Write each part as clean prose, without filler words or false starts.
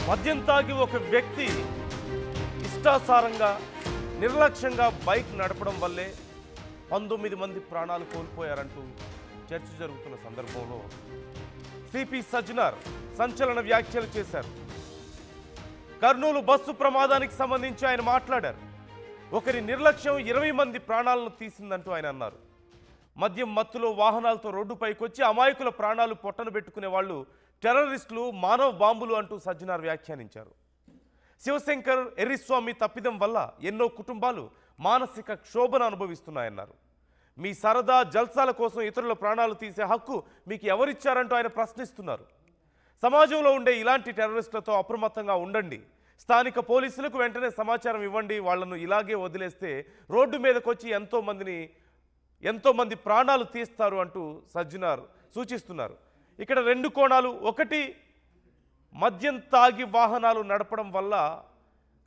మద్యం తాగి ఒక వ్యక్తి ఇష్టాసారంగా నిర్లక్ష్యంగా బైక్ నడపడం వల్లే 19 మంది ప్రాణాలు కోల్పోయారంటూ చర్చ జరుగుతున్న సందర్భంలో సిపి సజ్జనార్ సంచలన వ్యాఖ్యలు చేశారు. కర్నూలు బస్సు ప్రమాదానికి సంబంధించి ఆయన మాట్లాడారు. ఒకరి నిర్లక్ష్యం 20 మంది ప్రాణాలను తీసిందంటూ ఆయన అన్నారు. మద్యం మత్తులో వాహనాలతో రోడ్డుపైకి వచ్చి అమాయకుల ప్రాణాలు పొట్టన పెట్టుకునే వాళ్ళు టెర్రరిస్టులు, మానవ బాంబులు అంటూ సజ్జనార్ వ్యాఖ్యానించారు. శివశంకర్ ఎర్రిస్వామి తప్పిదం వల్ల ఎన్నో కుటుంబాలు మానసిక క్షోభను అనుభవిస్తున్నాయన్నారు. మీ సరదా జల్సాల కోసం ఇతరుల ప్రాణాలు తీసే హక్కు మీకు ఎవరిచ్చారంటూ ఆయన ప్రశ్నిస్తున్నారు. సమాజంలో ఉండే ఇలాంటి టెర్రరిస్టులతో అప్రమత్తంగా ఉండండి. స్థానిక పోలీసులకు వెంటనే సమాచారం ఇవ్వండి. వాళ్లను ఇలాగే వదిలేస్తే రోడ్డు మీదకి వచ్చి ఎంతోమంది ప్రాణాలు తీస్తారు అంటూ సజ్జనార్ సూచిస్తున్నారు. ఇక్కడ 2 కోణాలు. ఒకటి, మద్యం తాగి వాహనాలు నడపడం వల్ల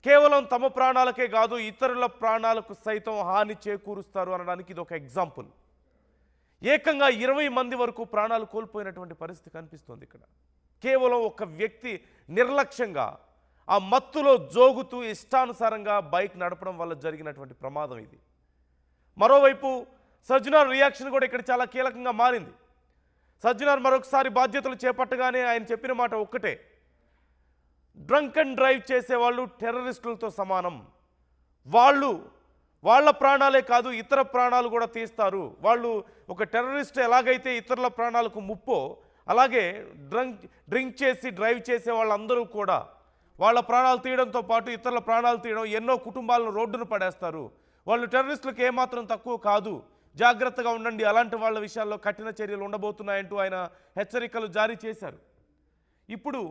కేవలం తమ ప్రాణాలకే కాదు ఇతరుల ప్రాణాలకు సైతం హాని చేకూరుస్తారు అనడానికి ఇది ఒక ఎగ్జాంపుల్. ఏకంగా 20 మంది వరకు ప్రాణాలు కోల్పోయినటువంటి పరిస్థితి కనిపిస్తోంది. ఇక్కడ కేవలం ఒక వ్యక్తి నిర్లక్ష్యంగా ఆ మత్తులో జోగుతూ ఇష్టానుసారంగా బైక్ నడపడం వల్ల జరిగినటువంటి ప్రమాదం ఇది. మరోవైపు సజ్జనార్ రియాక్షన్ కూడా ఇక్కడ చాలా కీలకంగా మారింది. సజ్జనార్ మరొకసారి బాధ్యతలు చేపట్టగానే ఆయన చెప్పిన మాట ఒక్కటే, డ్రంక్ అండ్ డ్రైవ్ చేసేవాళ్ళు టెర్రరిస్టులతో సమానం. వాళ్ళ ప్రాణాలే కాదు ఇతర ప్రాణాలు కూడా తీస్తారు. వాళ్ళు ఒక టెర్రరిస్ట్ ఎలాగైతే ఇతరుల ప్రాణాలకు ముప్పో, అలాగే డ్రింక్ చేసి డ్రైవ్ చేసే వాళ్ళందరూ కూడా వాళ్ళ ప్రాణాలు తీయడంతో పాటు ఇతరుల ప్రాణాలు తీయడం, ఎన్నో కుటుంబాలను రోడ్డును పడేస్తారు. వాళ్ళు టెర్రరిస్టులకు ఏమాత్రం తక్కువ కాదు, జాగ్రత్తగా ఉండండి, అలాంటి వాళ్ళ విషయాల్లో కఠిన చర్యలు ఉండబోతున్నాయంటూ ఆయన హెచ్చరికలు జారీ చేశారు. ఇప్పుడు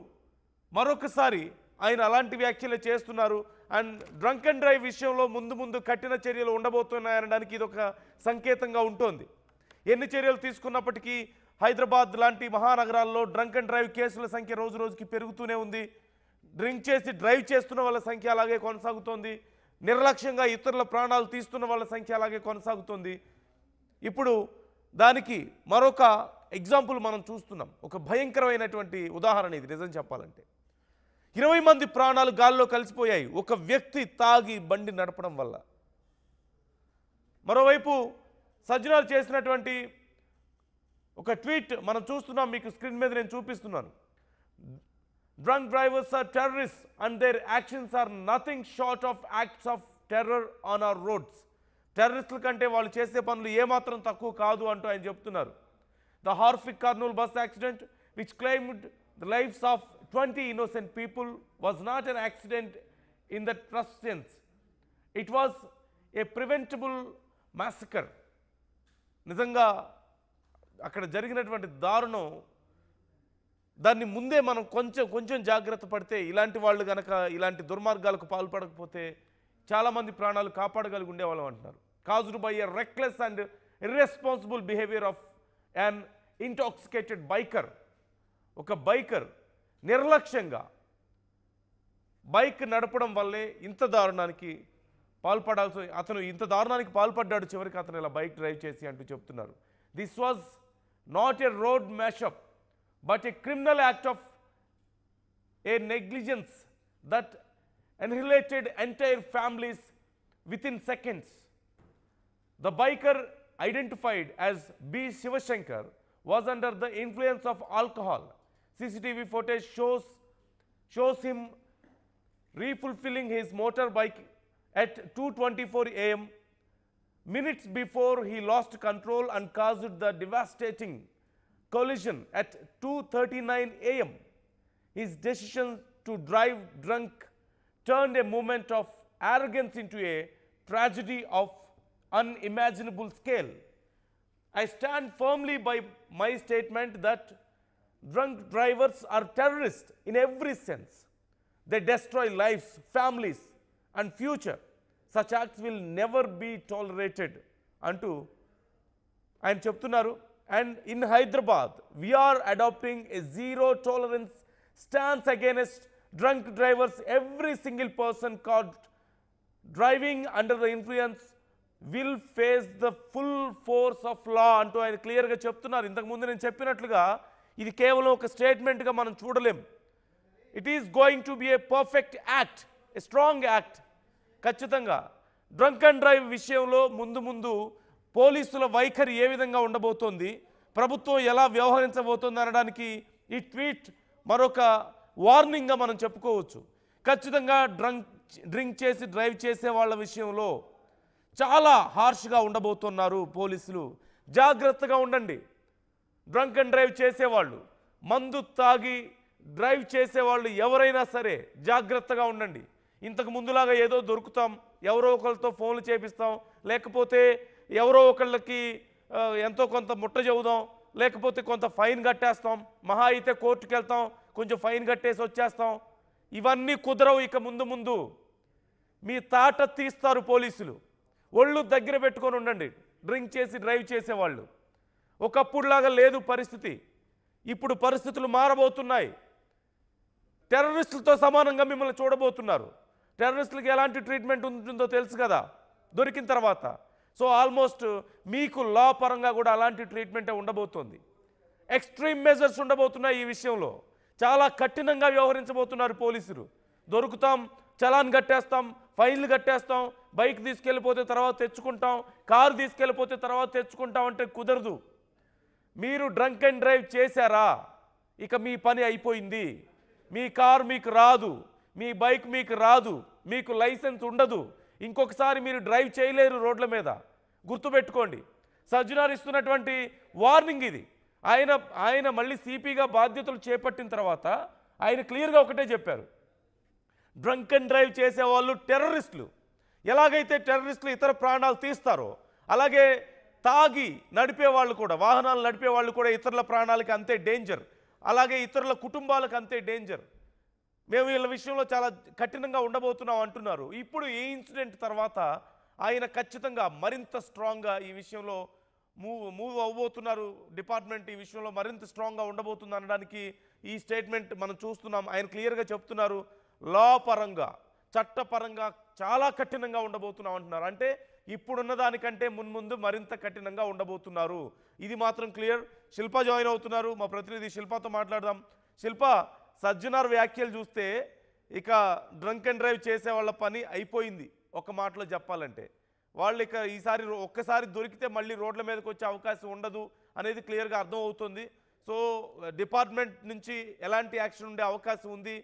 మరొకసారి ఆయన అలాంటి వ్యాఖ్యలు చేస్తున్నారు. అండ్ డ్రంక్ అండ్ డ్రైవ్ విషయంలో ముందు కఠిన చర్యలు ఉండబోతున్నాయనడానికి ఇది ఒక సంకేతంగా ఉంటుంది. ఎన్ని చర్యలు తీసుకున్నప్పటికీ హైదరాబాద్ లాంటి మహానగరాల్లో డ్రంక్ అండ్ డ్రైవ్ కేసుల సంఖ్య రోజు రోజుకి పెరుగుతూనే ఉంది. డ్రింక్ చేసి డ్రైవ్ చేస్తున్న వాళ్ళ సంఖ్య అలాగే కొనసాగుతోంది. నిర్లక్ష్యంగా ఇతరుల ప్రాణాలు తీస్తున్న వాళ్ళ సంఖ్య అలాగే కొనసాగుతోంది. ఇప్పుడు దానికి మరొక ఎగ్జాంపుల్ మనం చూస్తున్నాం. ఒక భయంకరమైనటువంటి ఉదాహరణ ఇది. నిజం చెప్పాలంటే 20 మంది ప్రాణాలు గాల్లో కలిసిపోయాయి ఒక వ్యక్తి తాగి బండి నడపడం వల్ల. మరోవైపు సజ్జనార్ చేసినటువంటి ఒక ట్వీట్ మనం చూస్తున్నాం. మీకు స్క్రీన్ మీద నేను చూపిస్తున్నాను. Drunk drivers are terrorist and their actions are nothing short of acts of terror on our roads. టెర్రరిస్టుల కంటే వాళ్ళు చేసే పనులు ఏమాత్రం తక్కువ కాదు అంటూ ఆయన చెప్తున్నారు. The horrific Kurnool bus accident which claimed the lives of 20 innocent people was not an accident in the trust sense. It was a preventable massacre. నిజంగా అక్కడ జరిగినటువంటి దారుణం, దాన్ని ముందే మనం కొంచెం జాగ్రత్త పడితే, ఇలాంటి వాళ్ళు కనుక ఇలాంటి దుర్మార్గాలకు పాల్పడకపోతే చాలామంది ప్రాణాలు కాపాడగలిగి ఉండేవాళ్ళం అంటున్నారు. Caused by a reckless and irresponsible behaviour of an intoxicated biker. ఒక బైకర్ నిర్లక్ష్యంగా బైక్ నడపడం వల్లే ఇంత దారుణానికి అతను ఇంత దారుణానికి పాల్పడ్డాడు. చివరికి అతను ఇలా బైక్ డ్రైవ్ చేసి అంటూ చెప్తున్నారు. This was not a road mashup but a criminal act of A negligence that annihilated entire families within seconds. The biker, identified as B. Shivashankar, was under the influence of alcohol. CCTV footage shows him refulfilling his motorbike at 2:24 a.m. minutes before he lost control and caused the devastating collision at 2:39 a.m. His decision to drive drunk turned a moment of arrogance into a tragedy of unimaginable scale. I stand firmly by my statement that drunk drivers are terrorists in every sense. They destroy lives, families, and future. Such acts will never be tolerated. Antu I am cheptunnaru. And in Hyderabad, we are adopting a zero tolerance stance against drunk drivers. Every single person caught driving under the influence will face the full force of law అంటూ ఆయన క్లియర్గా చెప్తున్నారు. ఇంతకుముందు నేను చెప్పినట్లుగా ఇది కేవలం ఒక స్టేట్మెంట్గా మనం చూడలేం. It is going to be a perfect act, a strong act. ఖచ్చితంగా డ్రంక్ అండ్ డ్రైవ్ విషయంలో ముందు ముందు పోలీసుల వైఖరి ఏ విధంగా ఉండబోతోంది, ప్రభుత్వం ఎలా వ్యవహరించబోతోంది అనడానికి ఈ ట్వీట్ మరొక వార్నింగ్గా మనం చెప్పుకోవచ్చు. ఖచ్చితంగా డ్రింక్ చేసి డ్రైవ్ చేసే వాళ్ళ విషయంలో చాలా హార్ష్గా ఉండబోతున్నారు పోలీసులు. జాగ్రత్తగా ఉండండి. డ్రంక్ అండ్ డ్రైవ్ చేసేవాళ్ళు, మందు తాగి డ్రైవ్ చేసేవాళ్ళు ఎవరైనా సరే జాగ్రత్తగా ఉండండి. ఇంతకు ముందులాగా ఏదో దొరుకుతాం, ఎవరో ఒకరితో ఫోన్లు చేపిస్తాం, లేకపోతే ఎవరో ఒకళ్ళకి ఎంతో కొంత ముట్ట చెబుదాం, లేకపోతే కొంత ఫైన్ కట్టేస్తాం, మహా అయితే కోర్టుకు వెళ్తాం, కొంచెం ఫైన్ కట్టేసి వచ్చేస్తాం. ఇవన్నీ కుదరవు. ఇక ముందు ముందు మీ తాట తీస్తారు పోలీసులు. ఒళ్ళు దగ్గర పెట్టుకొని ఉండండి డ్రింక్ చేసి డ్రైవ్ చేసేవాళ్ళు. ఒకప్పుడులాగా లేదు పరిస్థితి, ఇప్పుడు పరిస్థితులు మారబోతున్నాయి. టెర్రరిస్టులతో సమానంగా మిమ్మల్ని చూడబోతున్నారు. టెర్రరిస్టులకి ఎలాంటి ట్రీట్మెంట్ ఉంటుందో తెలుసు కదా దొరికిన తర్వాత. సో ఆల్మోస్ట్ మీకు లా పరంగా కూడా అలాంటి ట్రీట్మెంటే ఉండబోతోంది. ఎక్స్ట్రీమ్ మెజర్స్ ఉండబోతున్నాయి ఈ విషయంలో. చాలా కఠినంగా వ్యవహరించబోతున్నారు పోలీసులు. దొరుకుతాం, చలాన్ కట్టేస్తాం, ఫైన్లు కట్టేస్తాం, బైక్ తీసుకెళ్ళిపోతే తర్వాత తెచ్చుకుంటాం, కారు తీసుకెళ్ళిపోతే తర్వాత తెచ్చుకుంటాం అంటే కుదరదు. మీరు డ్రంక్ అండ్ డ్రైవ్ చేశారా, ఇక మీ పని అయిపోయింది. మీ కారు మీకు రాదు, మీ బైక్ మీకు రాదు, మీకు లైసెన్స్ ఉండదు, ఇంకొకసారి మీరు డ్రైవ్ చేయలేరు రోడ్ల మీద. గుర్తుపెట్టుకోండి. సజ్జనార్ ఇస్తున్నటువంటి వార్నింగ్ ఇది. ఆయన మళ్ళీ సిపిగా బాధ్యతలు చేపట్టిన తర్వాత ఆయన క్లియర్గా ఒకటే చెప్పారు, డ్రంక్ అండ్ డ్రైవ్ చేసేవాళ్ళు టెర్రరిస్టులు. ఎలాగైతే టెర్రరిస్టులు ఇతర ప్రాణాలు తీస్తారో అలాగే తాగి నడిపేవాళ్ళు కూడా, వాహనాలు నడిపేవాళ్ళు కూడా ఇతరుల ప్రాణాలకి అంతే డేంజర్, అలాగే ఇతరుల కుటుంబాలకు అంతే డేంజర్. మేము వీళ్ళ విషయంలో చాలా కఠినంగా ఉండబోతున్నాం అంటున్నారు. ఇప్పుడు ఈ ఇన్సిడెంట్ తర్వాత ఆయన ఖచ్చితంగా మరింత స్ట్రాంగ్గా ఈ విషయంలో మూవ్ అవ్వబోతున్నారు. డిపార్ట్మెంట్ ఈ విషయంలో మరింత స్ట్రాంగ్గా ఉండబోతుంది అనడానికి ఈ స్టేట్మెంట్ మనం చూస్తున్నాం. ఆయన క్లియర్గా చెప్తున్నారు, లా పరంగా చట్టపరంగా చాలా కఠినంగా ఉండబోతున్నాం అంటున్నారు. అంటే ఇప్పుడున్న దానికంటే మున్ముందు మరింత కఠినంగా ఉండబోతున్నారు. ఇది మాత్రం క్లియర్. శిల్ప జాయిన్ అవుతున్నారు, మా ప్రతినిధి శిల్పతో మాట్లాడదాం. శిల్ప, సజ్జనార్ వ్యాఖ్యలు చూస్తే ఇక డ్రంక్ అండ్ డ్రైవ్ చేసే వాళ్ళ పని అయిపోయింది. ఒక మాటలో చెప్పాలంటే వాళ్ళు ఇక ఈసారి ఒక్కసారి దొరికితే మళ్ళీ రోడ్ల మీదకి వచ్చే అవకాశం ఉండదు అనేది క్లియర్గా అర్థమవుతుంది. సో డిపార్ట్మెంట్ నుంచి ఎలాంటి యాక్షన్ ఉండే అవకాశం ఉంది?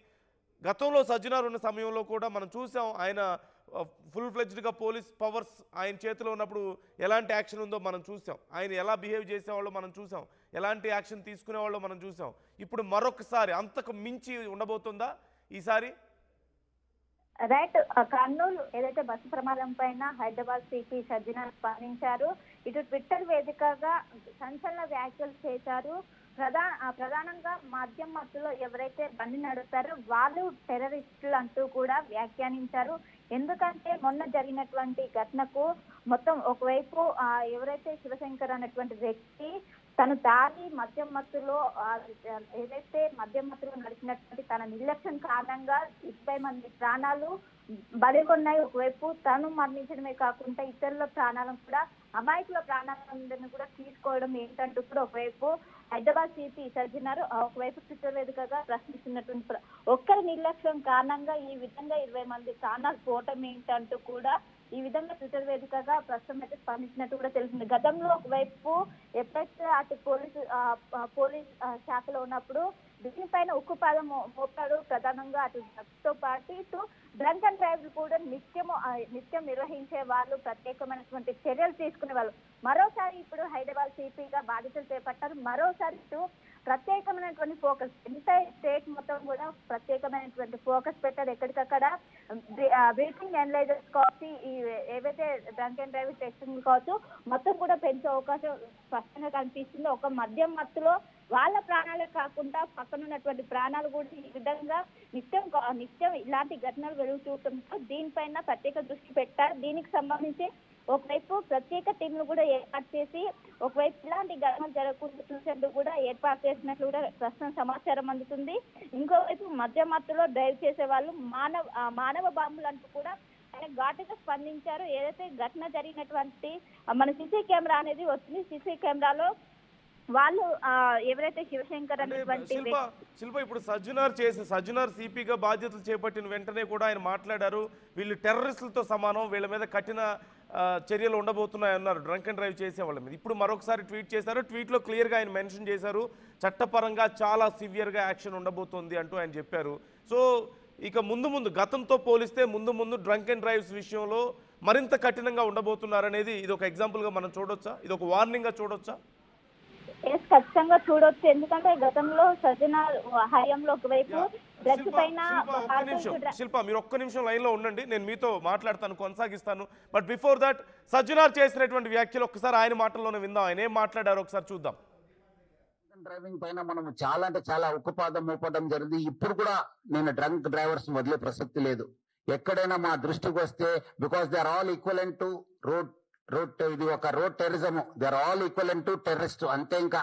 గతంలో సజ్జనార్ ఉన్న సమయంలో కూడా మనం చూసాం, ఆయన ఫుల్ ఫ్లెడ్జ్డ్గా పోలీస్ పవర్స్ ఆయన చేతిలో ఉన్నప్పుడు ఎలాంటి యాక్షన్ ఉందో మనం చూసాం. ఆయన ఎలా బిహేవ్ చేసేవాళ్ళో మనం చూసాం, ఎలాంటి యాక్షన్ తీసుకునేవాళ్ళో మనం చూసాం. ఇప్పుడు మరొకసారి అంతకు మించి ఉండబోతుందా ఈసారి? రైట్. కర్నూలు ఏదైతే బస్సు ప్రమాదం పైన హైదరాబాద్ సిపి సజ్జనార్ స్పందించారు. ఇటు ట్విట్టర్ వేదికగా సంచలన వ్యాఖ్యలు చేశారు. ప్రధానంగా మద్యం మత్తులో ఎవరైతే బండి నడుపుతారో వాళ్ళు టెర్రరిస్టులు అంటూ కూడా వ్యాఖ్యానించారు. ఎందుకంటే మొన్న జరిగినటువంటి ఘటనకు మొత్తం ఒకవైపు ఎవరైతే శివశంకర్ అన్నటువంటి వ్యక్తి తను తాగి మద్యం మత్తులో ఏదైతే మద్యం మత్తులో నడిచినటువంటి తన నిర్లక్ష్యం కారణంగా 20 మంది ప్రాణాలు బలిగొన్నాయి. ఒకవైపు తను మరణించడమే కాకుండా ఇతరుల ప్రాణాలను కూడా, అమాయకుల ప్రాణాలను కూడా తీసుకోవడం ఏంటంటూ కూడా ఒకవైపు హైదరాబాద్ సిపి సజ్జనార్ ఒకవైపు ట్విట్టర్ వేదికగా ప్రశ్నిస్తున్నటువంటి ఒక్కరి నిర్లక్ష్యం కారణంగా ఈ విధంగా 20 మంది ప్రాణాలు పోవటం ఏంటంటూ కూడా ఈ విధంగా ట్విట్టర్ వేదికగా ప్రస్తుతం అయితే స్పందించినట్టు కూడా తెలిసింది. గతంలో ఒకవైపు ఎప్పుడైతే అటు పోలీస్ శాఖలో ఉన్నప్పుడు దీనిపైన ఉక్కుపాదం మోపాడు. ప్రధానంగా అటు డ్రగ్స్తో పాటు ఇటు డ్రంక్ అండ్ డ్రైవ్ కూడా నిత్యం నిర్వహించే వాళ్ళు, ప్రత్యేకమైనటువంటి చర్యలు తీసుకునే వాళ్ళు. మరోసారి ఇప్పుడు హైదరాబాద్ సిపిగా బాధ్యతలు చేపట్టారు. మరోసారి ఇటు ప్రత్యేకమైనటువంటి ఫోకస్, ఎంటైర్ స్టేట్ మొత్తం కూడా ప్రత్యేకమైనటువంటి ఫోకస్ పెట్టారు. ఎక్కడికక్కడ బ్రీతింగ్ అనలైజర్స్ కావచ్చు, ఈ ఏవైతే డ్రంక్ అండ్ డ్రైవ్ టెస్టింగ్ కావచ్చు మొత్తం కూడా పెంచే అవకాశం స్పష్టంగా కనిపిస్తుంది. ఒక మద్యం మత్తులో వాళ్ళ ప్రాణాలే కాకుండా పక్కనున్నటువంటి ప్రాణాలు కూడా ఈ విధంగా నిత్యం ఇలాంటి ఘటనలు వెలుగుతుండటంతో దీనిపైన ప్రత్యేక దృష్టి పెట్టారు. దీనికి సంబంధించి ఒకవైపు ప్రత్యేక టీంలు కూడా ఏర్పాటు చేసి ఒకవైపు ఇలాంటి ఘటనలు జరగకుండా చూసేందుకు కూడా ఏర్పాటు చేసినట్లు కూడా ప్రస్తుతం సమాచారం అందుతుంది. ఇంకోవైపు మద్యం మత్తులో డ్రైవ్ చేసే వాళ్ళు మానవ బాంబులు అంటూ కూడా ఆయన ఘాటుగా స్పందించారు. ఏదైతే ఘటన జరిగినటువంటి మన సీసీ కెమెరా అనేది వచ్చింది, సీసీ కెమెరాలో వాళ్ళు ఎవరైతే శివశంకర్ అంటే అనేటువంటి శిల్ప ఇప్పుడు సజ్జనార్ సిపిగా బాధ్యతలు చేపట్టిన వెంటనే కూడా ఆయన మాట్లాడారు, వీళ్ళు టెర్రరిస్టులతో సమానం, వీళ్ళ మీద కఠిన చర్యలు ఉండబోతున్నాయన్నారు డ్రంక్ అండ్ డ్రైవ్ చేసే వాళ్ళ మీద. ఇప్పుడు మరొకసారి ట్వీట్ చేశారు, ట్వీట్లో క్లియర్గా ఆయన మెన్షన్ చేశారు, చట్టపరంగా చాలా సివియర్గా యాక్షన్ ఉండబోతోంది అంటూ ఆయన చెప్పారు. సో ఇక ముందు గతంతో పోలిస్తే ముందు డ్రంక్ అండ్ డ్రైవ్స్ విషయంలో మరింత కఠినంగా ఉండబోతున్నారనేది ఇది ఒక ఎగ్జాంపుల్గా మనం చూడొచ్చా, ఇది ఒక వార్నింగ్గా చూడొచ్చా? ఖచ్చితంగా చూడొచ్చు. ఎందుకంటే గతంలో సజ్జనార్ హయాంలో ఒకవైపు డ్రగ్స్ పైన శిల్ప మీరు ఒక్క నిమిషం లైన్ లో ఉండండి, నేను మీతో మాట్లాడతాను, కొనసాగిస్తాను. బట్ బిఫోర్ దట్ సజ్జనార్ చేసినటువంటి వ్యాఖ్యలు ఒక్కసారి ఆయన మాటల్లోనే విందాం, ఆయన ఏం మాట్లాడారో ఒకసారి చూద్దాం. డ్రైవింగ్ పైన మనం చాలా అంటే చాలా ఉక్కుపాదం మోపడం జరిగింది. ఇప్పుడు కూడా నేను డ్రంక్ డ్రైవర్స్ వదిలే ప్రసక్తి లేదు. ఎక్కడైనా మా దృష్టికి వస్తే because they are all equivalent to road ఇది ఒక road terrorism, they are all equivalent to terrorist, అంతే. ఇంకా